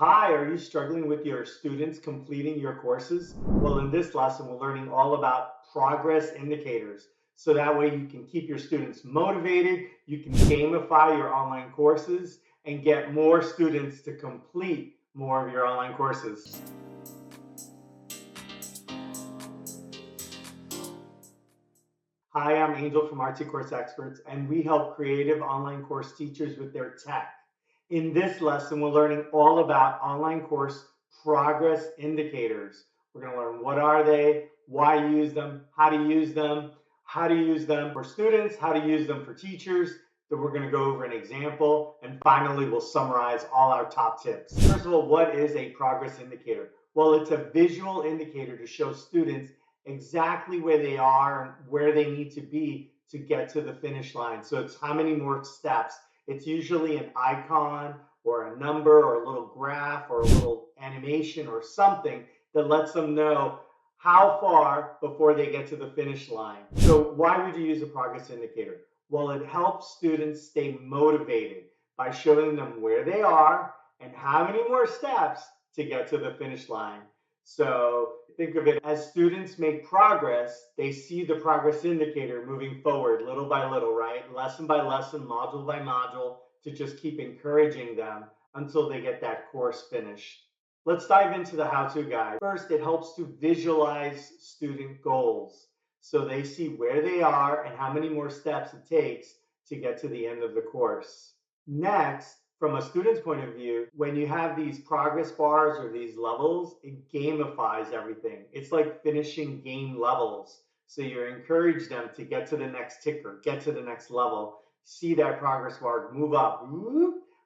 Hi, are you struggling with your students completing your courses? Well, in this lesson, we're learning all about progress indicators. So that way you can keep your students motivated, you can gamify your online courses, and get more students to complete more of your online courses. Hi, I'm Angel from RT Course Experts, and we help creative online course teachers with their tech. In this lesson, we're learning all about online course progress indicators. We're going to learn what are they, why use them, how to use them, how to use them for students, how to use them for teachers. Then we're going to go over an example, and finally, we'll summarize all our top tips. First of all, what is a progress indicator? Well, it's a visual indicator to show students exactly where they are and where they need to be to get to the finish line. So it's how many more steps. It's usually an icon or a number or a little graph or a little animation or something that lets them know how far before they get to the finish line. So why would you use a progress indicator? Well, it helps students stay motivated by showing them where they are and how many more steps to get to the finish line. So think of it as students make progress, they see the progress indicator moving forward little by little, right? Lesson by lesson, module by module, to just keep encouraging them until they get that course finished. Let's dive into the how-to guide. First, it helps to visualize student goals. So they see where they are and how many more steps it takes to get to the end of the course. Next, from a student's point of view, when you have these progress bars or these levels, it gamifies everything. It's like finishing game levels. So you encourage them to get to the next ticker, get to the next level, see that progress bar move up,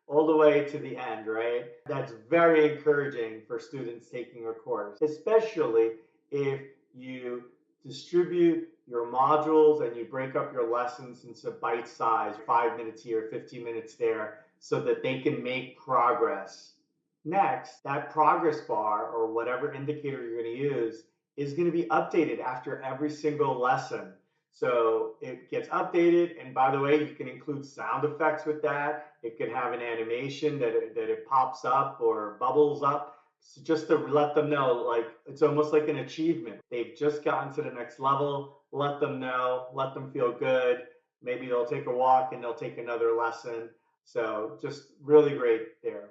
all the way to the end, right? That's very encouraging for students taking a course, especially if you distribute your modules and you break up your lessons into bite size, 5 minutes here, 15 minutes there, so that they can make progress. Next, that progress bar or whatever indicator you're going to use is going to be updated after every single lesson. So it gets updated, and by the way, you can include sound effects with that. It can have an animation that it pops up or bubbles up, so just to let them know, like it's almost like an achievement. They've just gotten to the next level. Let them know, let them feel good. Maybe they'll take a walk and they'll take another lesson. So just really great there.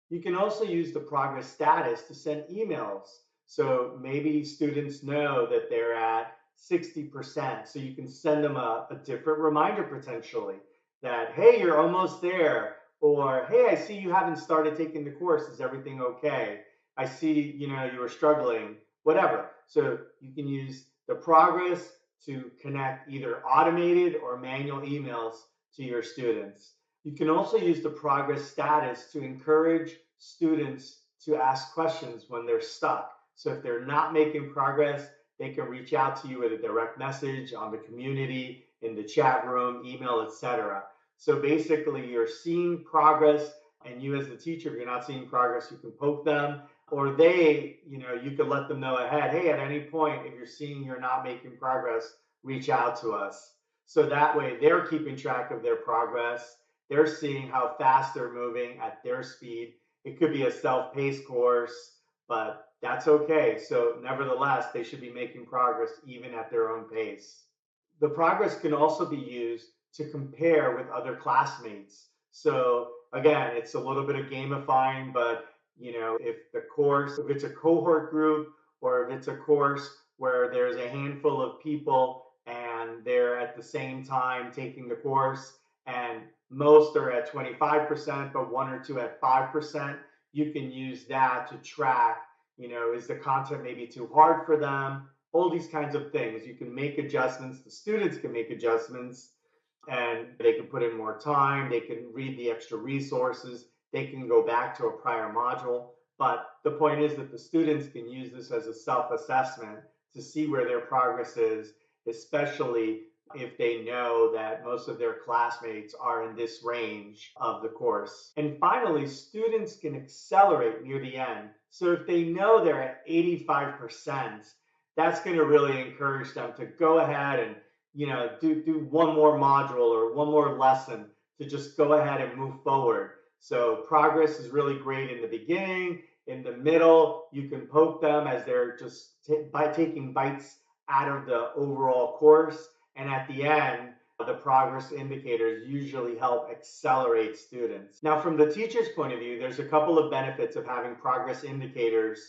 You can also use the progress status to send emails. So maybe students know that they're at 60%. So you can send them a different reminder potentially that, hey, you're almost there. Or, hey, I see you haven't started taking the course. Is everything okay? I see, you were struggling, whatever. So you can use the progress to connect either automated or manual emails to your students. You can also use the progress status to encourage students to ask questions when they're stuck. So if they're not making progress, they can reach out to you with a direct message on the community, in the chat room, email, etc. So basically, you're seeing progress, and you as the teacher, if you're not seeing progress, you can poke them, or you could let them know ahead, hey, at any point, if you're seeing you're not making progress, reach out to us. So that way, they're keeping track of their progress. They're seeing how fast they're moving at their speed. It could be a self-paced course, but that's okay. So nevertheless, they should be making progress even at their own pace. The progress can also be used to compare with other classmates. So again, it's a little bit of gamifying, but if it's a cohort group or if it's a course where there's a handful of people and they're at the same time taking the course and most are at 25%, but one or two at 5%, you can use that to track, is the content maybe too hard for them? All these kinds of things. You can make adjustments. The students can make adjustments and they can put in more time. They can read the extra resources. They can go back to a prior module. But the point is that the students can use this as a self-assessment to see where their progress is, especially if they know that most of their classmates are in this range of the course. And finally, students can accelerate near the end. So if they know they're at 85%, that's going to really encourage them to go ahead and do one more module or one more lesson to just go ahead and move forward. So progress is really great in the beginning. In the middle, you can poke them as they're just by taking bites out of the overall course. And at the end, the progress indicators usually help accelerate students. Now, from the teacher's point of view, there's a couple of benefits of having progress indicators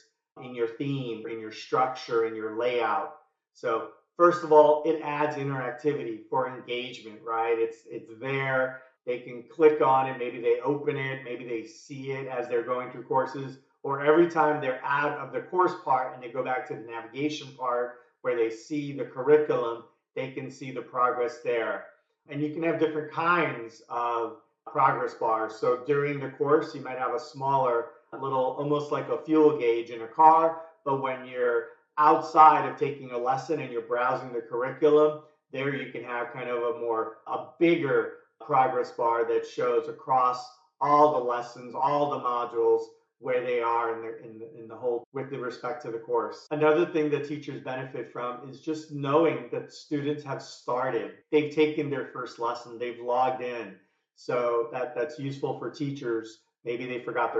in your theme, in your structure, in your layout. So first of all, it adds interactivity for engagement, right? It's there. They can click on it, maybe they open it, maybe they see it as they're going through courses, or every time they're out of the course part and they go back to the navigation part where they see the curriculum, they can see the progress there. And you can have different kinds of progress bars. So during the course, you might have a smaller, little, almost like a fuel gauge in a car. But when you're outside of taking a lesson and you're browsing the curriculum, there you can have kind of a bigger progress bar that shows across all the lessons, all the modules, where they are in the whole with respect to the course. Another thing that teachers benefit from is just knowing that students have started. They've taken their first lesson, they've logged in. So that's useful for teachers. Maybe they forgot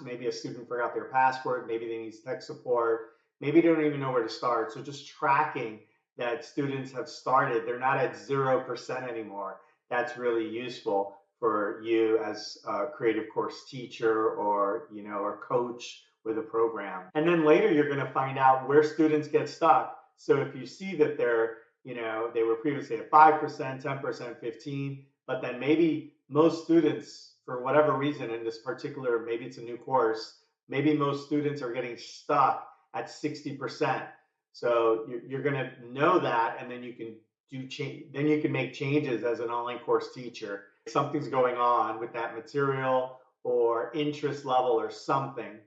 maybe a student forgot their password, maybe they need tech support, maybe they don't even know where to start. So just tracking that students have started, they're not at 0% anymore. That's really useful for you as a creative course teacher or or coach with a program. And then later you're going to find out where students get stuck. So if you see that they were previously at 5%, 10%, 15, but then maybe most students, for whatever reason in this particular, maybe it's a new course, maybe most students are getting stuck at 60%. So you're going to know that, and then you can then you can make changes as an online course teacher. Something's going on with that material or interest level or something.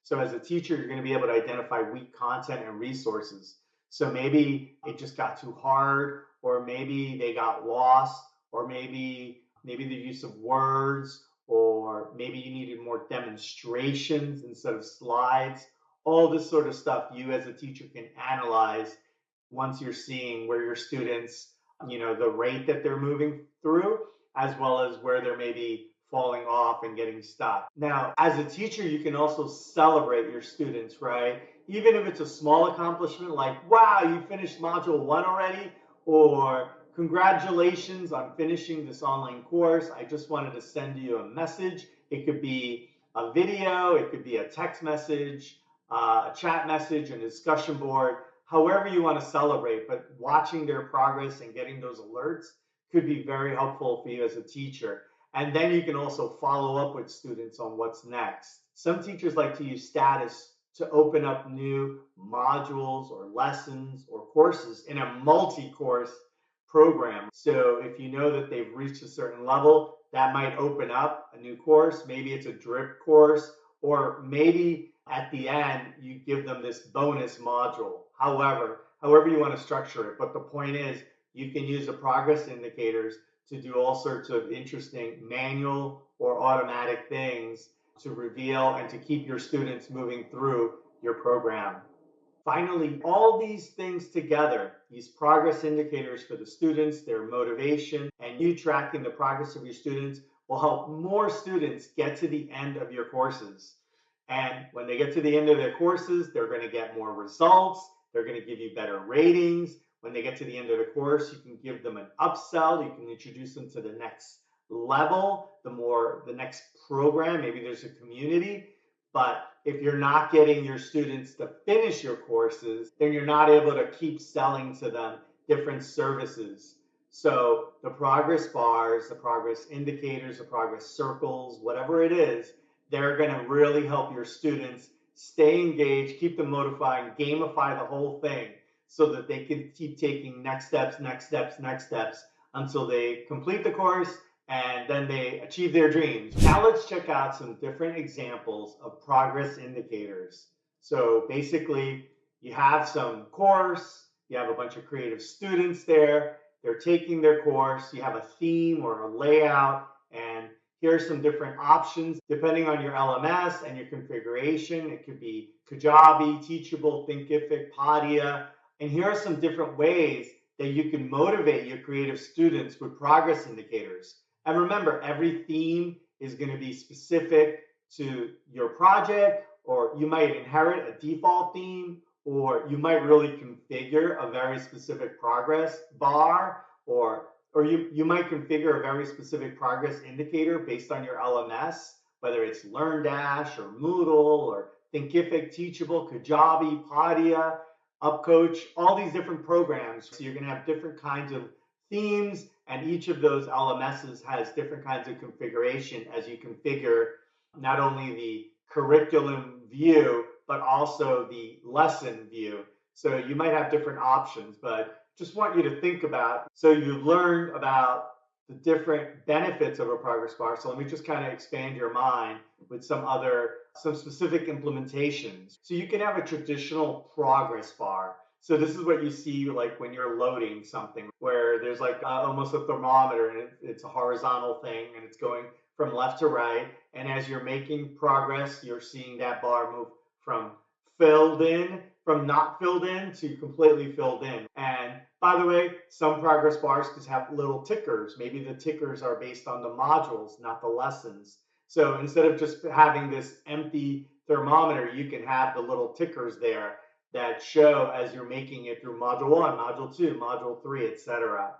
So as a teacher, you're going to be able to identify weak content and resources. So maybe it just got too hard, or maybe they got lost, or maybe the use of words, or maybe you needed more demonstrations instead of slides. All this sort of stuff you as a teacher can analyze once you're seeing where your students, the rate that they're moving through, as well as where they're maybe falling off and getting stuck. Now, as a teacher, you can also celebrate your students, right? Even if it's a small accomplishment like, wow, you finished module 1 already, or congratulations on finishing this online course. I just wanted to send you a message. It could be a video, it could be a text message, a chat message, a discussion board, however you want to celebrate, but watching their progress and getting those alerts could be very helpful for you as a teacher. And then you can also follow up with students on what's next. Some teachers like to use status to open up new modules or lessons or courses in a multi-course program. So if you know that they've reached a certain level, that might open up a new course. Maybe it's a drip course, or maybe at the end you give them this bonus module. However you want to structure it. But the point is, you can use the progress indicators to do all sorts of interesting manual or automatic things to reveal and to keep your students moving through your program. Finally, all these things together, these progress indicators for the students, their motivation, and you tracking the progress of your students will help more students get to the end of your courses. And when they get to the end of their courses, they're going to get more results. They're going to give you better ratings. When they get to the end of the course, you can give them an upsell. You can introduce them to the next level, the next program. Maybe there's a community. But if you're not getting your students to finish your courses, then you're not able to keep selling to them different services. So the progress bars, the progress indicators, the progress circles, whatever it is, they're going to really help your students stay engaged, keep them motivated, gamify the whole thing so that they can keep taking next steps until they complete the course and then they achieve their dreams. Now let's check out some different examples of progress indicators. So basically, you have some course, you have a bunch of creative students there, they're taking their course, you have a theme or a layout, and here are some different options depending on your LMS and your configuration. It could be Kajabi, Teachable, Thinkific, Podia, and here are some different ways that you can motivate your creative students with progress indicators. And remember, every theme is going to be specific to your project, or you might inherit a default theme, or you might really configure a very specific progress bar, or you might configure a very specific progress indicator based on your LMS, whether it's LearnDash or Moodle or Thinkific, Teachable, Kajabi, Podia, Upcoach, all these different programs. So you're going to have different kinds of themes, and each of those LMSs has different kinds of configuration as you configure not only the curriculum view, but also the lesson view. So you might have different options, but just want you to think about, so you've learned about the different benefits of a progress bar. So let me just kind of expand your mind with some specific implementations. So you can have a traditional progress bar. So this is what you see like when you're loading something, where there's like almost a thermometer, and it's a horizontal thing, and it's going from left to right. And as you're making progress, you're seeing that bar move from from not filled in to completely filled in. And by the way, some progress bars just have little tickers. Maybe the tickers are based on the modules, not the lessons. So instead of just having this empty thermometer, you can have the little tickers there that show as you're making it through module 1, module 2, module 3, etc.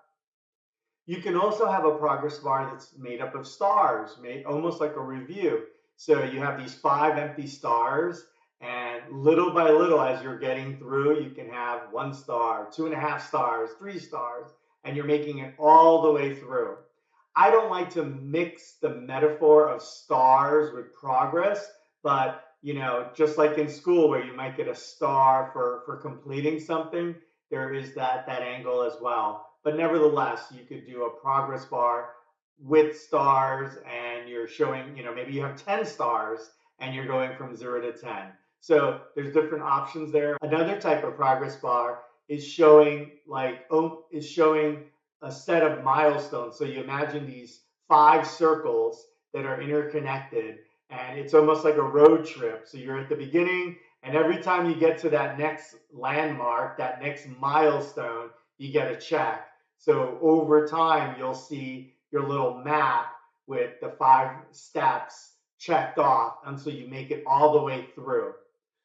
You can also have a progress bar that's made up of stars, made almost like a review. So you have these 5 empty stars, and little by little, as you're getting through, you can have 1 star, 2.5 stars, 3 stars, and you're making it all the way through. I don't like to mix the metaphor of stars with progress, but just like in school where you might get a star for completing something, there is that angle as well. But nevertheless, you could do a progress bar with stars, and you're showing, maybe you have 10 stars and you're going from 0 to 10. So there's different options there. Another type of progress bar is showing a set of milestones. So you imagine these 5 circles that are interconnected, and it's almost like a road trip. So you're at the beginning, and every time you get to that next landmark, that next milestone, you get a check. So over time, you'll see your little map with the 5 steps checked off until you make it all the way through.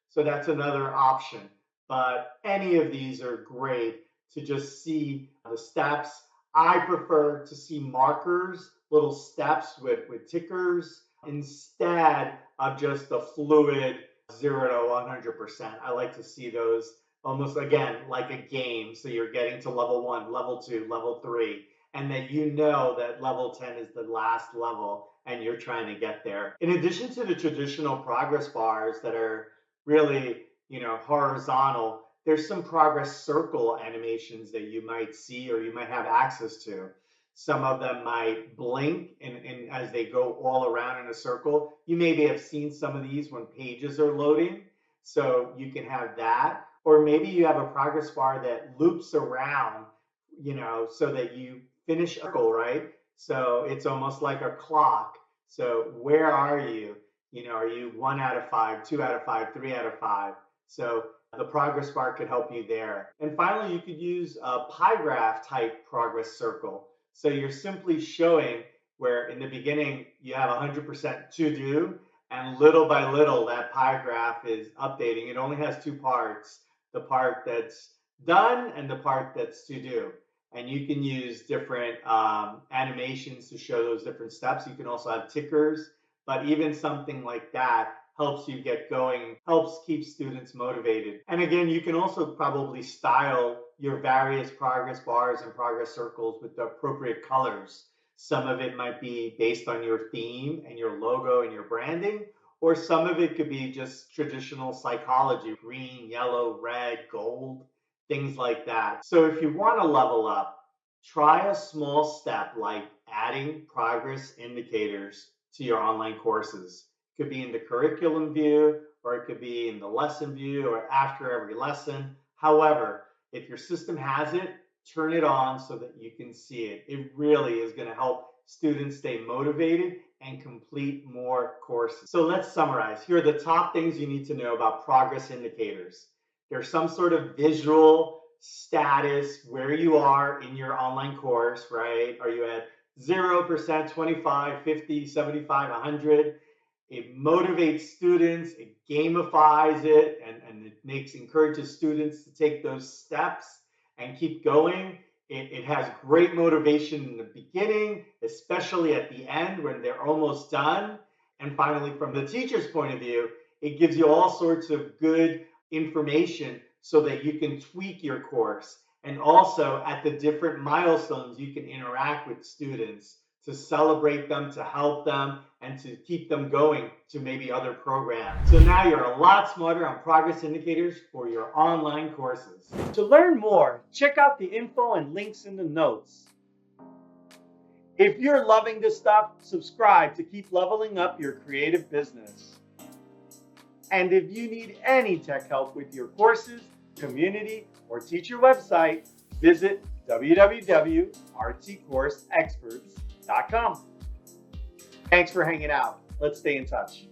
So that's another option. But any of these are great to just see the steps. I prefer to see markers, little steps with tickers, instead of just the fluid 0 to 100%. I like to see those almost, again, like a game. So you're getting to level 1, level 2, level 3, and that that level 10 is the last level and you're trying to get there. In addition to the traditional progress bars that are really, horizontal, there's some progress circle animations that you might see or you might have access to. Some of them might blink and as they go all around in a circle. You maybe have seen some of these when pages are loading. So you can have that. Or maybe you have a progress bar that loops around, so that you finish a circle, right? So it's almost like a clock. So where are you? Are you 1 out of 5, 2 out of 5, 3 out of 5? So the progress bar could help you there. And finally, you could use a pie graph type progress circle. So you're simply showing where in the beginning you have 100% to do, and little by little that pie graph is updating. It only has 2 parts, the part that's done and the part that's to do. And you can use different animations to show those different steps. You can also have tickers, but even something like that helps you get going, helps keep students motivated. And again, you can also probably style your various progress bars and progress circles with the appropriate colors. Some of it might be based on your theme and your logo and your branding, or some of it could be just traditional psychology, green, yellow, red, gold, things like that. So if you want to level up, try a small step like adding progress indicators to your online courses. It could be in the curriculum view, or it could be in the lesson view, or after every lesson. However, if your system has it, turn it on so that you can see it. It really is going to help students stay motivated and complete more courses. So let's summarize. Here are the top things you need to know about progress indicators. There's some sort of visual status where you are in your online course, right? Are you at 0%, 25, 50, 75, 100. It motivates students, it gamifies it, and it encourages students to take those steps and keep going. It has great motivation in the beginning, especially at the end when they're almost done. And finally, from the teacher's point of view, it gives you all sorts of good information so that you can tweak your course. And also at the different milestones, you can interact with students to celebrate them, to help them, and to keep them going to maybe other programs. So now you're a lot smarter on progress indicators for your online courses. To learn more, check out the info and links in the notes. If you're loving this stuff, subscribe to keep leveling up your creative business. And if you need any tech help with your courses, community, or teacher website, visit www.rtcourseexperts.com. Thanks for hanging out. Let's stay in touch.